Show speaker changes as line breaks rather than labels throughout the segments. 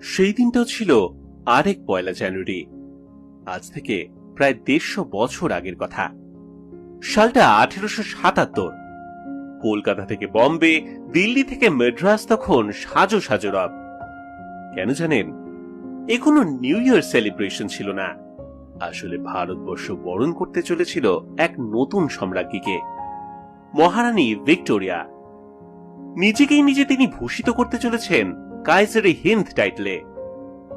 সেই দিনটাও ছিল আরেক ১ জানুয়ারি। আজ থেকে প্রায় ১৫০ বছর আগের কথা। সালটা ১৮৭৭। কলকাতা থেকে বম্বে, দিল্লি থেকে মাদ্রাজ তখন সাজো সাজো রব। কেন জানেন? এ কোনো নিউ ইয়ার সেলিব্রেশন ছিল না। আসলে ভারতবর্ষ বরণ করতে চলেছিল এক নতুন সম্রাজ্ঞীকে, মহারানী ভিক্টোরিয়া। নিজেকেই নিজে তিনি ভূষিত করতে চলেছেন কাইজারে হিন্দ টাইটেলে।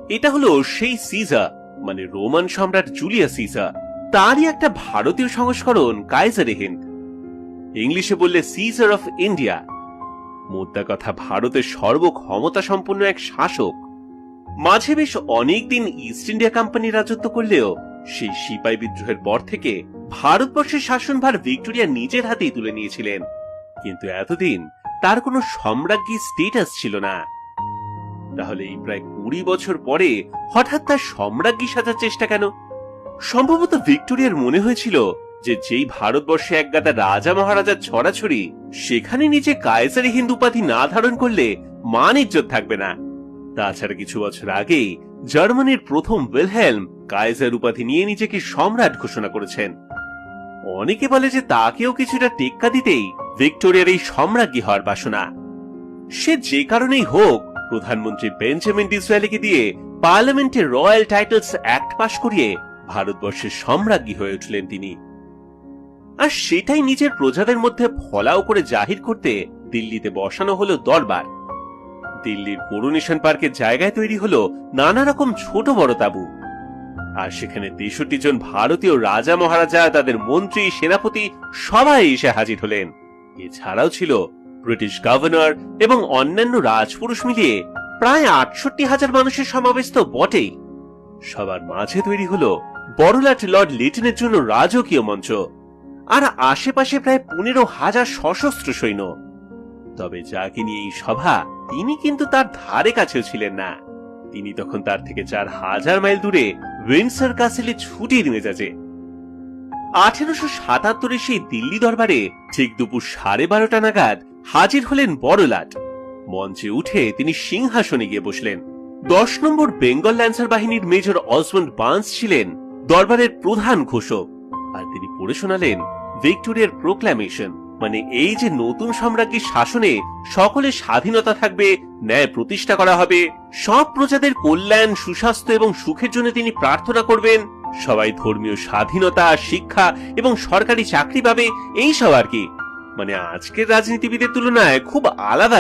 এটা হলো সেই সিজার, মানে রোমান সম্রাট জুলিয়াস সিজার, তারই একটা ভারতীয় সংস্করণ কাইজারে হিন্দ। ইংলিশে বললে সিজার অফ ইন্ডিয়া। মোদ্দা কথা, ভারতের সর্বক্ষমতা সম্পন্ন এক শাসক। মাঝে বেশ অনেকদিন ইস্ট ইন্ডিয়া কোম্পানি রাজত্ব করলেও সেই সিপাই বিদ্রোহের পর থেকে ভারতবর্ষের শাসনভার ভিক্টোরিয়া নিজের হাতেই তুলে নিয়েছিলেন। কিন্তু এতদিন তার কোনো সম্রাজ্ঞী স্টেটাস ছিল না। তাহলে এই প্রায় ২০ বছর পরে হঠাৎ তার সম্রাজ্ঞী সাজার চেষ্টা কেন? সম্ভবত ভিক্টোরিয়ার মনে হয়েছিল যে যেই ভারতবর্ষে একগাদা রাজা মহারাজার ছড়াছড়ি, সেখানে নিজে কায়সারি হিন্দ উপাধি না ধারণ করলে মান ইজ্জত থাকবে না। তাছাড়া কিছু বছর আগেই জার্মানির প্রথম উইলহেলম কায়সার উপাধি নিয়ে নিজেকে সম্রাট ঘোষণা করেছেন। অনেকে বলে যে তাকেও কিছুটা টেক্কা দিতেই ভিক্টোরিয়ার এই সম্রাজ্ঞী হওয়ার বাসনা। সে যে কারণেই হোক, প্রধানমন্ত্রী বেঞ্জামিন ডিসরায়েলিকে দিয়ে পার্লামেন্টে রয়্যাল টাইটেলস অ্যাক্ট পাশ করিয়ে ভারতবর্ষের সম্রাজ্ঞী হয়ে উঠলেন তিনি। আর সেটাই নিজের প্রজাদের মধ্যে ফলাও করে জাহির করতে দিল্লিতে বসানো হলো দরবার। দিল্লির করোনেশন পার্কের জায়গায় তৈরি হলো নানা রকম ছোট বড় তাঁবু। আর সেখানে ৬৩ জন ভারতীয় রাজা মহারাজা, তাদের মন্ত্রী, সেনাপতি সবাই এসে হাজির হলেন। এছাড়াও ছিল ব্রিটিশ গভর্নর এবং অন্যান্য রাজপুরুষ মিলিয়ে প্রায় ৬৮,০০০ মানুষের সমাবেশ তো বটেই। সবার মাঝে তৈরি হলো বড়লাট লর্ড লিটনের জন্য রাজকীয় মঞ্চ, আর আশেপাশে প্রায় ১৫,০০০ সশস্ত্র সৈন্য। তবে যাকে নিয়ে এই সভা, তিনি কিন্তু তার ধারে কাছেও ছিলেন না। তিনি তখন তার থেকে ৪,০০০ মাইল দূরে উইন্ডসর ক্যাসেলে ছুটির মেজাজে। ১৮৭৭ সেই দিল্লি দরবারে ঠিক দুপুর ১২:৩০ নাগাদ হাজির হলেন বড়লাট। মঞ্চে উঠে তিনি সিংহাসনে গিয়ে বসলেন। ১০ নম্বর বেঙ্গল ল্যান্সার বাহিনীর মেজর অসমন্ড বার্নস ছিলেন দরবারের প্রধান ঘোষক, আর তিনি পড়ে শোনালেন ভিক্টোরিয়ার প্রোক্লামেশন, মানে এই যে নতুন সম্রাজ্ঞীর শাসনে সকলের স্বাধীনতা থাকবে, ন্যায় প্রতিষ্ঠা করা হবে, সব প্রজাদের কল্যাণ, সুস্বাস্থ্য এবং সুখের জন্য তিনি প্রার্থনা করবেন, সবাই ধর্মীয় স্বাধীনতা, শিক্ষা এবং সরকারি চাকরি পাবে, এই সব আর কি। মানে আজকের রাজনীতিবিদের তুলনায় খুব আলাদা